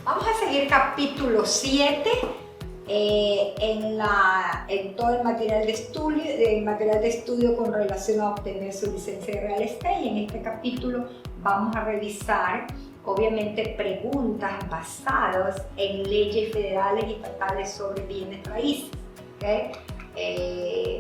Vamos a seguir capítulo 7 en todo el material de estudio con relación a obtener su licencia de real estate. Y en este capítulo vamos a revisar, obviamente, preguntas basadas en leyes federales y estatales sobre bienes raíces. ¿Okay?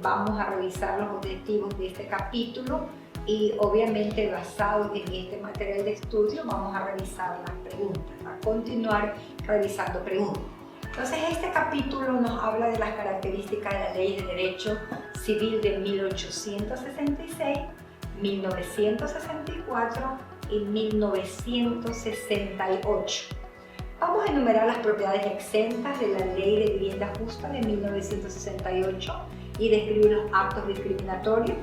Vamos a revisar los objetivos de este capítulo y, obviamente, basados en este material de estudio, vamos a revisar las preguntas, a continuar revisando preguntas. Entonces, este capítulo nos habla de las características de la Ley de Derecho Civil de 1866, 1964 y 1968. Vamos a enumerar las propiedades exentas de la Ley de Vivienda Justa de 1968 y describir los actos discriminatorios,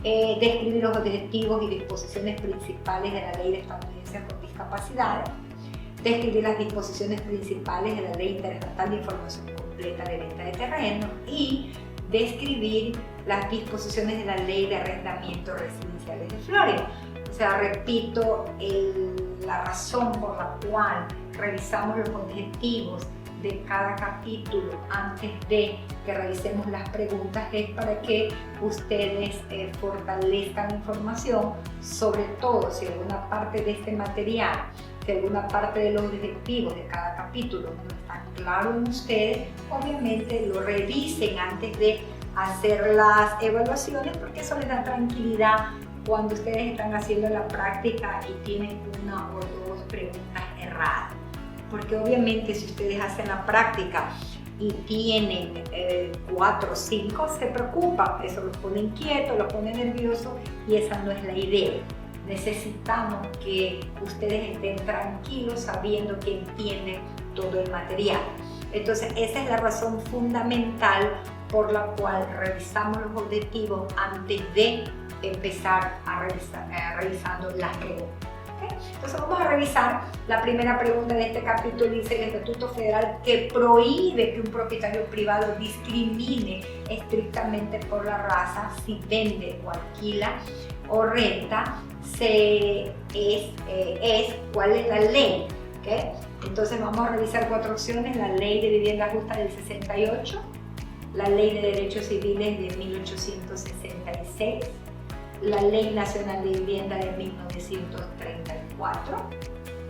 describir los objetivos y disposiciones principales de la Ley de Estadounidense con Discapacidad, describir las disposiciones principales de la Ley Interestatal de Información Completa de Venta de Terreno y describir las disposiciones de la Ley de Arrendamiento Residenciales de Florida. O sea, repito, la razón por la cual revisamos los objetivos de cada capítulo antes de que revisemos las preguntas es para que ustedes fortalezcan la información, sobre todo si alguna parte de este material, si alguna parte de los objetivos de cada capítulo no está claro en ustedes, obviamente lo revisen antes de hacer las evaluaciones, porque eso les da tranquilidad cuando ustedes están haciendo la práctica y tienen una o dos preguntas erradas. Porque obviamente si ustedes hacen la práctica y tienen 4 o 5, se preocupan, eso los pone inquietos, los pone nerviosos y esa no es la idea. Necesitamos que ustedes estén tranquilos sabiendo que entienden todo el material. Entonces, esa es la razón fundamental por la cual revisamos los objetivos antes de empezar revisando las preguntas. ¿Okay? Entonces, vamos a revisar la primera pregunta de este capítulo. Dice: el Estatuto Federal que prohíbe que un propietario privado discrimine estrictamente por la raza si vende o alquila o renta, ¿cuál es la ley? ¿Okay? Entonces vamos a revisar 4 opciones: la Ley de Vivienda Justa del 68, la Ley de Derechos Civiles de 1866, la Ley Nacional de Vivienda de 1934,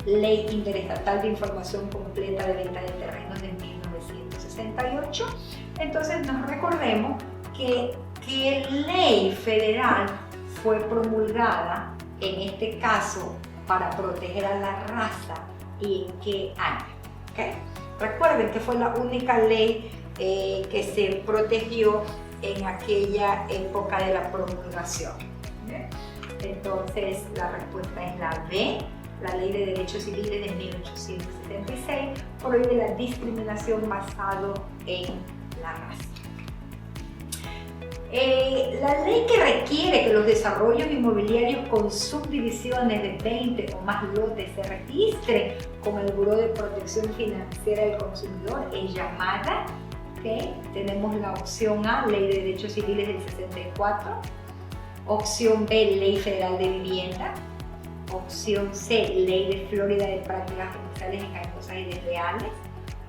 Ley Interestatal de Información Completa de Venta de Terrenos de 1968. Entonces nos recordemos que ley federal fue promulgada, en este caso, para proteger a la raza y en qué año. ¿Okay? Recuerden que fue la única ley que se protegió en aquella época de la promulgación. ¿Okay? Entonces la respuesta es la B. La Ley de Derechos Civiles de 1876 prohíbe la discriminación basada en la raza. La ley que requiere que los desarrollos inmobiliarios con subdivisiones de 20 o más lotes se registren con el Buró de Protección Financiera del Consumidor es llamada, ¿okay? Tenemos la opción A, Ley de Derechos Civiles del 64, opción B, Ley Federal de Vivienda, opción C, Ley de Florida de Prácticas Comerciales Engañosas y Desleales,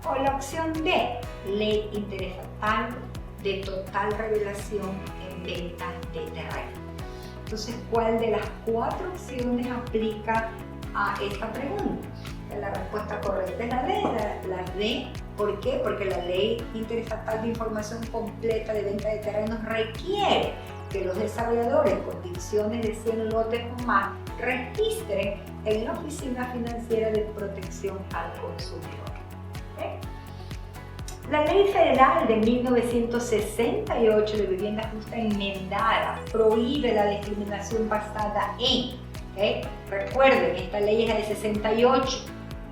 o la opción D, Ley Interestatal de Total Revelación en Venta de Terreno. Entonces, ¿cuál de las 4 opciones aplica a esta pregunta? La respuesta correcta es la D, la D. ¿Por qué? Porque la Ley Interestatal de Información Completa de Venta de Terrenos requiere que los desarrolladores con divisiones de 100 lotes o más registren en la Oficina Financiera de Protección al Consumidor. ¿Okay? La Ley Federal de 1968 de Vivienda Justa enmendada prohíbe la discriminación basada en, ¿okay? Recuerden, esta ley es de 68.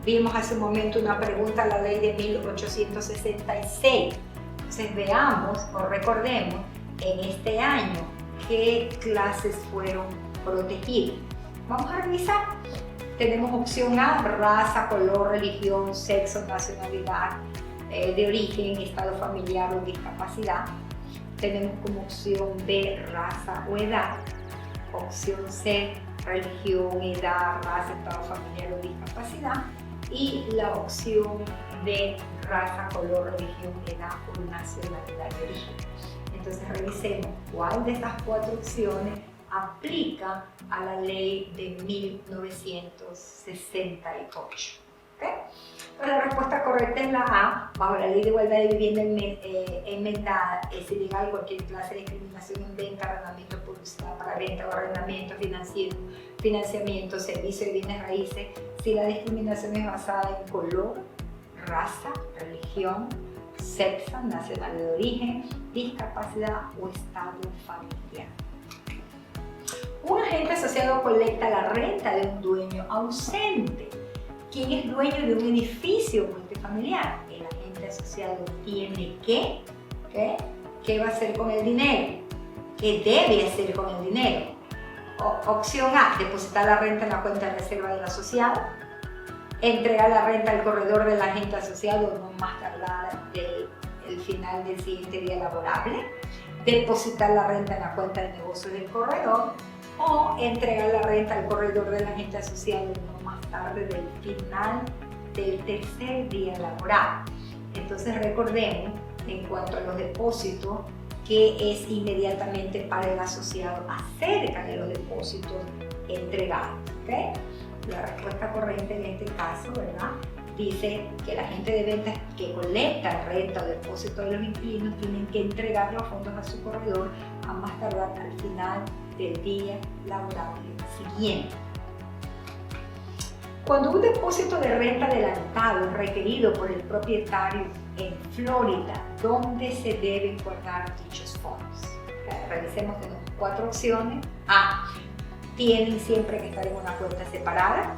Vimos hace un momento una pregunta a la ley de 1866. Entonces veamos o recordemos en este año qué clases fueron protegidas. Vamos a revisar. Tenemos opción A, raza, color, religión, sexo, nacionalidad, de origen, estado familiar o discapacidad. Tenemos como opción B, raza o edad. Opción C, religión, edad, raza, estado familiar o discapacidad. y la opción de raza, color, religión, edad o nacionalidad de origen. Entonces revisemos cuál de estas 4 opciones aplica a la ley de 1968. ¿Okay? Pues la respuesta correcta es la A. Bajo la Ley de Igualdad de Vivienda enmendada, es ilegal cualquier clase de discriminación en venta, arrendamiento, publicidad para venta o arrendamiento financiamiento, servicio de bienes raíces, si la discriminación es basada en color, raza, religión, sexo, nacionalidad de origen, discapacidad o estado familiar. Un agente asociado colecta la renta de un dueño ausente. ¿Quién es dueño de un edificio multifamiliar? El agente asociado tiene que, ¿qué va a hacer con el dinero? ¿Qué debe hacer con el dinero? Opción A, depositar la renta en la cuenta de reserva del asociado, entregar la renta al corredor del agente asociado no más tardar del final del siguiente día laborable, depositar la renta en la cuenta de negocios del corredor o entregar la renta al corredor del agente asociado no más tarde del final del tercer día laboral. Entonces recordemos, en cuanto a los depósitos, que es inmediatamente para el asociado acerca de los depósitos entregados. ¿Okay? La respuesta correcta en este caso, ¿verdad?, dice que la agente de ventas que colecta renta o depósito de los inquilinos tienen que entregar los fondos a su corredor a más tardar al final del día laborable siguiente. Cuando un depósito de renta adelantado es requerido por el propietario en Florida, ¿dónde se deben guardar dichos fondos? Revisemos, tenemos 4 opciones. A, tienen siempre que estar en una cuenta separada.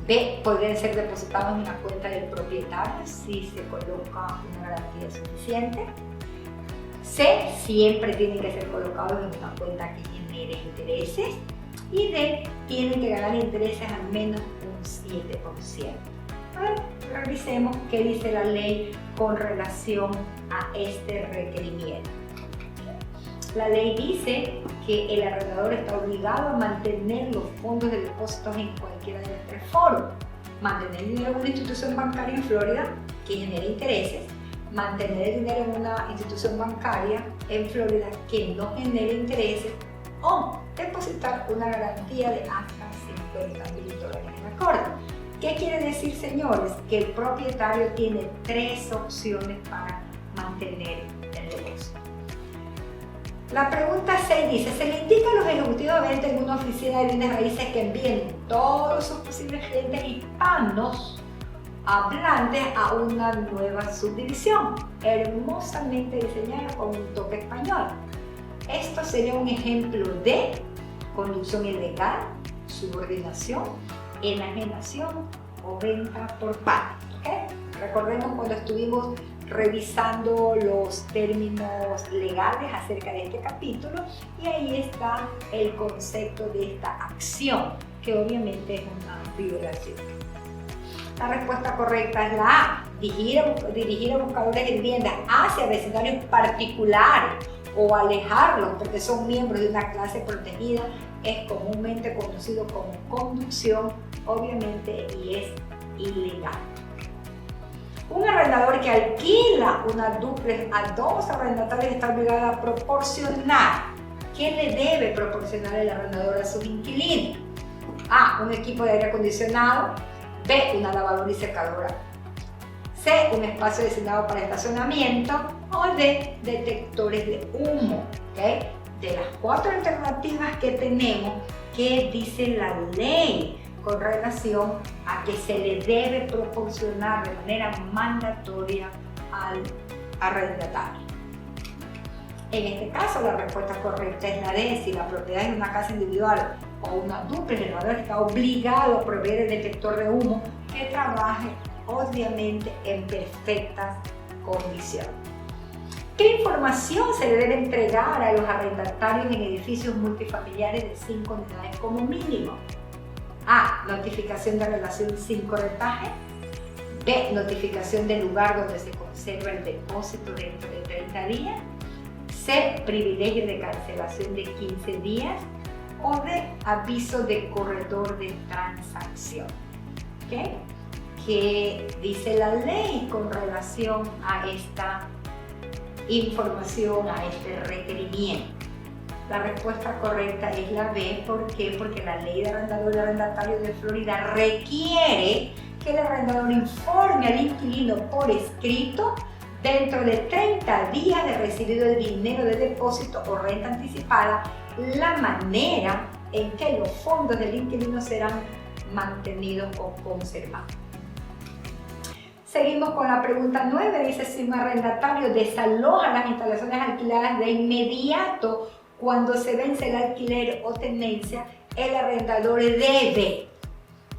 B, podrían ser depositados en la cuenta del propietario si se coloca una garantía suficiente. C, siempre tienen que ser colocados en una cuenta que genere intereses. Y D, tienen que ganar intereses al menos un 7%. Revisemos qué dice la ley con relación a este requerimiento. La ley dice que el arrendador está obligado a mantener los fondos de depósitos en cualquiera de las 3 formas. Mantener el dinero en una institución bancaria en Florida que genere intereses, mantener el dinero en una institución bancaria en Florida que no genere intereses o depositar una garantía de hasta $50,000 en acorde. ¿Qué quiere decir, señores? Que el propietario tiene 3 opciones para mantener el negocio. La pregunta 6 dice, se le indica a los ejecutivos de venta en una oficina de bienes raíces que envíen todos sus posibles clientes hispanos hablantes a una nueva subdivisión, hermosamente diseñada con un toque español. Esto sería un ejemplo de conducción ilegal, subordinación, enajenación o venta por parte. ¿Okay? Recordemos cuando estuvimos revisando los términos legales acerca de este capítulo y ahí está el concepto de esta acción, que obviamente es una violación. La respuesta correcta es la A, dirigir a buscadores de vivienda hacia vecindarios particulares o alejarlos porque son miembros de una clase protegida es comúnmente conocido como conducción, obviamente, y es ilegal. Un arrendador que alquila una dúplex a 2 arrendatarios está obligado a proporcionar. ¿Qué le debe proporcionar el arrendador a sus inquilinos? A, un equipo de aire acondicionado. B, una lavadora y secadora. C, un espacio destinado para estacionamiento. O D, detectores de humo. ¿Okay? De las 4 alternativas que tenemos, ¿qué dice la ley con relación a que se le debe proporcionar de manera mandatoria al arrendatario? En este caso, la respuesta correcta es la D. Si la propiedad es una casa individual o una dúplex, el arrendador está obligado a proveer el detector de humo que trabaje, obviamente, en perfectas condiciones. ¿Qué información se le debe entregar a los arrendatarios en edificios multifamiliares de 5 unidades como mínimo? A, notificación de relación sin corretaje. B, notificación del lugar donde se conserva el depósito dentro de 30 días. C, privilegio de cancelación de 15 días. O D, aviso de corredor de transacción. ¿Okay? ¿qué dice la ley con relación a esta información, a este requerimiento? La respuesta correcta es la B. ¿Por qué? Porque la ley de arrendador y arrendatario de Florida requiere que el arrendador informe al inquilino por escrito dentro de 30 días de recibido el dinero de depósito o renta anticipada, la manera en que los fondos del inquilino serán mantenidos o conservados. Seguimos con la pregunta 9. Dice: si un arrendatario desaloja las instalaciones alquiladas de inmediato cuando se vence el alquiler o tenencia, el arrendador debe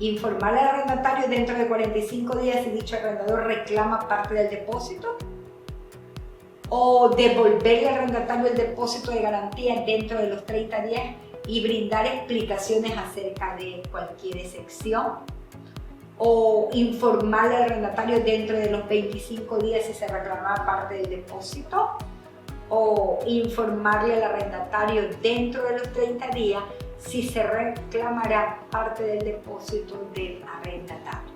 informar al arrendatario dentro de 45 días si dicho arrendador reclama parte del depósito, o devolverle al arrendatario el depósito de garantía dentro de los 30 días y brindar explicaciones acerca de cualquier excepción, o informarle al arrendatario dentro de los 25 días si se reclama parte del depósito, o informarle al arrendatario dentro de los 30 días si se reclamará parte del depósito del arrendatario.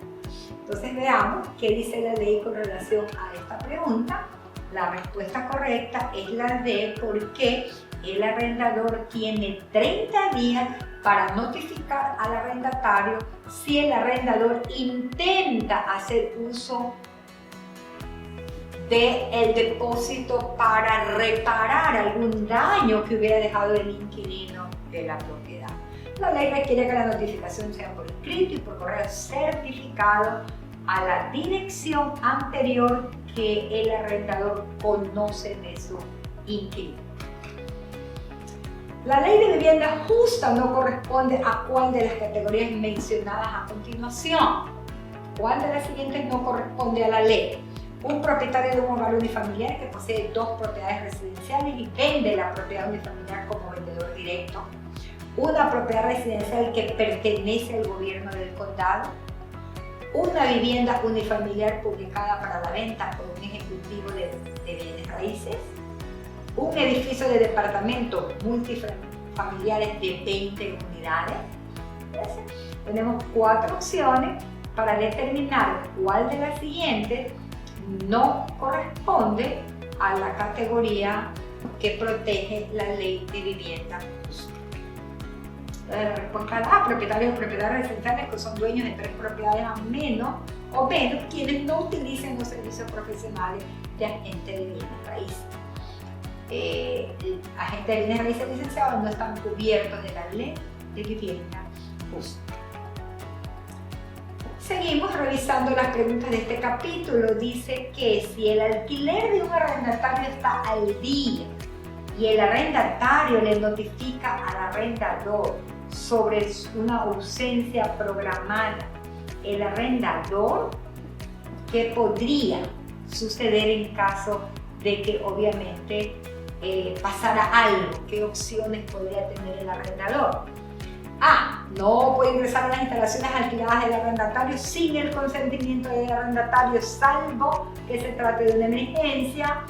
Entonces veamos qué dice la ley con relación a esta pregunta. La respuesta correcta es la D, porque el arrendador tiene 30 días para notificar al arrendatario si el arrendador intenta hacer uso del depósito para reparar algún daño que hubiera dejado el inquilino de la propiedad. La ley requiere que la notificación sea por escrito y por correo certificado a la dirección anterior que el arrendador conoce de su inquilino. La ley de vivienda justa no corresponde a cuál de las categorías mencionadas a continuación. ¿Cuál de las siguientes no corresponde a la ley? Un propietario de un hogar unifamiliar que posee 2 propiedades residenciales y vende la propiedad unifamiliar como vendedor directo. Una propiedad residencial que pertenece al gobierno del condado. Una vivienda unifamiliar publicada para la venta por un ejecutivo de bienes raíces. Un edificio de departamentos multifamiliares de 20 unidades. Tenemos 4 opciones para determinar cuál de las siguientes no corresponde a la categoría que protege la ley de vivienda justa. La respuesta A: propietarios o propiedades residenciales que son dueños de 3 propiedades o menos quienes no utilicen los servicios profesionales de agente de bienes raíces. Agentes de bienes raíces licenciados no están cubiertos de la ley de vivienda justa. Seguimos revisando las preguntas de este capítulo. Dice que si el alquiler de un arrendatario está al día y el arrendatario le notifica al arrendador sobre una ausencia programada, el arrendador, ¿qué podría suceder en caso de que obviamente pasara algo? ¿Qué opciones podría tener el arrendador? A: no puede ingresar a las instalaciones alquiladas del arrendatario sin el consentimiento del arrendatario, salvo que se trate de una emergencia.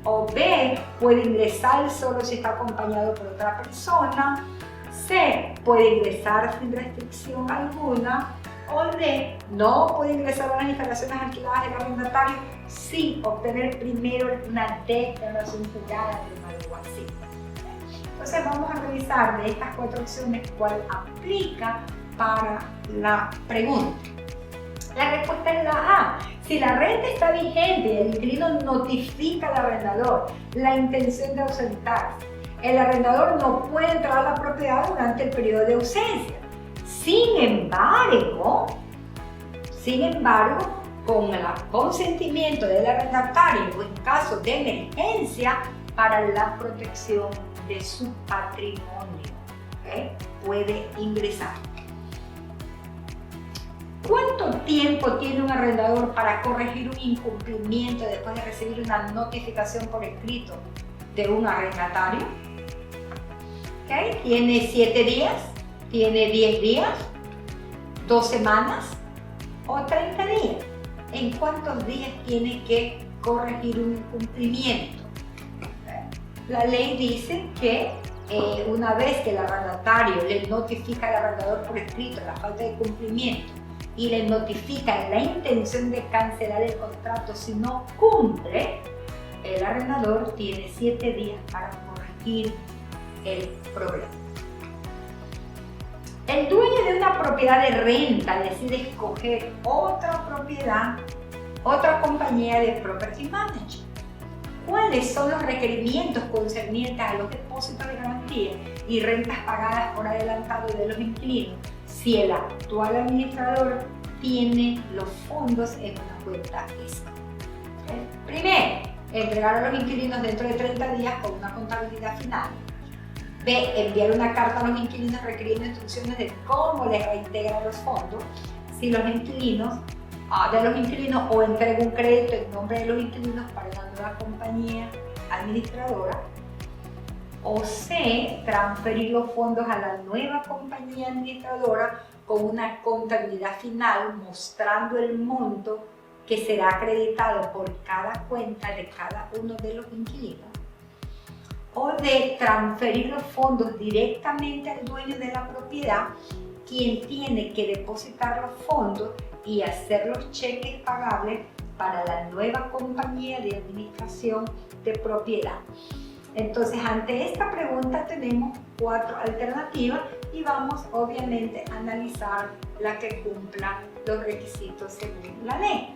O B: puede ingresar solo si está acompañado por otra persona. C: puede ingresar sin restricción alguna. O D: no puede ingresar a las instalaciones alquiladas del arrendatario sin obtener primero una declaración jurada del alguacil. Entonces vamos a revisar de estas 4 opciones cuál aplica para la pregunta. La respuesta es la A. Si la renta está vigente y el inquilino notifica al arrendador la intención de ausentarse, el arrendador no puede entrar a la propiedad durante el periodo de ausencia. Sin embargo, con el consentimiento del arrendatario o en caso de emergencia para la protección de su patrimonio, ¿okay?, puede ingresar. ¿Cuánto tiempo tiene un arrendador para corregir un incumplimiento después de recibir una notificación por escrito de un arrendatario? ¿Okay? ¿Tiene 7 días? ¿Tiene 10 días? ¿2 semanas? ¿O 30 días? ¿En cuántos días tiene que corregir un incumplimiento? La ley dice que una vez que el arrendatario le notifica al arrendador por escrito la falta de cumplimiento y le notifica la intención de cancelar el contrato si no cumple, el arrendador tiene 7 días para corregir el problema. El dueño de una propiedad de renta decide escoger otra propiedad, otra compañía de property management. ¿Cuáles son los requerimientos concernientes a los depósitos de garantía y rentas pagadas por adelantado de los inquilinos si el actual administrador tiene los fondos en una cuenta escrow? Primero, entregar a los inquilinos dentro de 30 días con una contabilidad final. B, enviar una carta a los inquilinos requiriendo instrucciones de cómo les reintegran los fondos si los inquilinos o entrega un crédito en nombre de los inquilinos para la nueva compañía administradora. O C, transferir los fondos a la nueva compañía administradora con una contabilidad final mostrando el monto que será acreditado por cada cuenta de cada uno de los inquilinos. O D, transferir los fondos directamente al dueño de la propiedad, quien tiene que depositar los fondos y hacer los cheques pagables para la nueva compañía de administración de propiedad. Entonces, ante esta pregunta tenemos 4 alternativas y vamos obviamente a analizar la que cumpla los requisitos según la ley.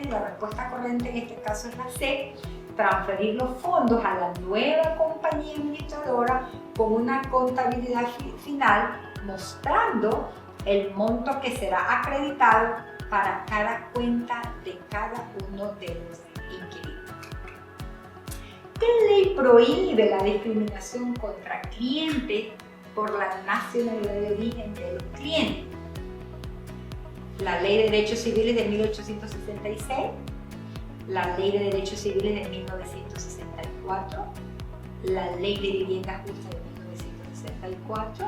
La respuesta correcta en este caso es la C, transferir los fondos a la nueva compañía administradora con una contabilidad final mostrando el monto que será acreditado para cada cuenta de cada uno de los inquilinos. ¿Qué ley prohíbe la discriminación contra clientes por la nacionalidad de origen de los clientes? La Ley de Derechos Civiles de 1866, la Ley de Derechos Civiles de 1964, la Ley de Vivienda Justa de 1964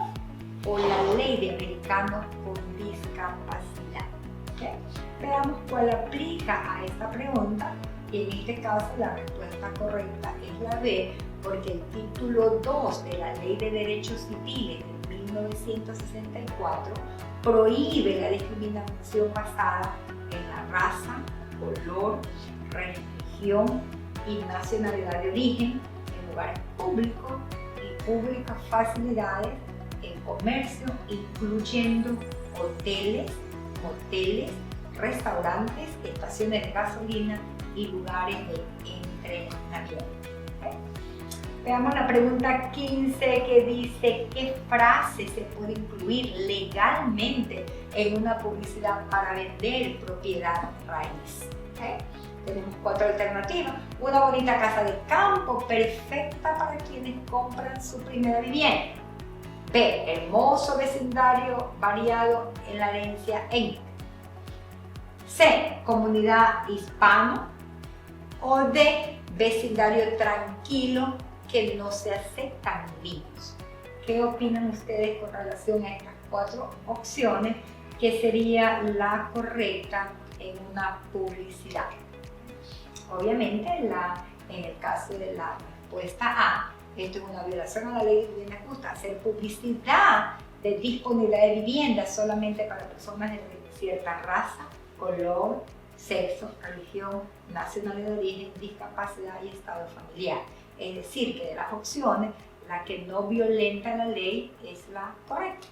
o la Ley de Americanos con Discapacidad. ¿Okay? Veamos cuál aplica a esta pregunta y en este caso la respuesta correcta es la B, porque el título 2 de la Ley de Derechos Civiles de 1964 prohíbe la discriminación basada en la raza, color, religión y nacionalidad de origen en lugares públicos y públicas facilidades en comercio, incluyendo hoteles, moteles, restaurantes, estaciones de gasolina y lugares de entrenamiento. ¿Okay? Veamos la pregunta 15 que dice ¿qué frase se puede incluir legalmente en una publicidad para vender propiedad raíz? ¿Okay? Tenemos 4 alternativas. Una bonita casa de campo, perfecta para quienes compran su primera vivienda. B, hermoso vecindario variado en la herencia en. C, comunidad hispano. O D, vecindario tranquilo que no se aceptan niños. ¿Qué opinan ustedes con relación a estas 4 opciones? ¿Qué sería la correcta en una publicidad? Obviamente, en el caso de la respuesta A, esto es una violación a la ley de vivienda justa, hacer publicidad de disponibilidad de vivienda solamente para personas de cierta raza, color, sexo, religión, nacionalidad de origen, discapacidad y estado familiar. Es decir, que de las opciones, la que no violenta la ley es la correcta.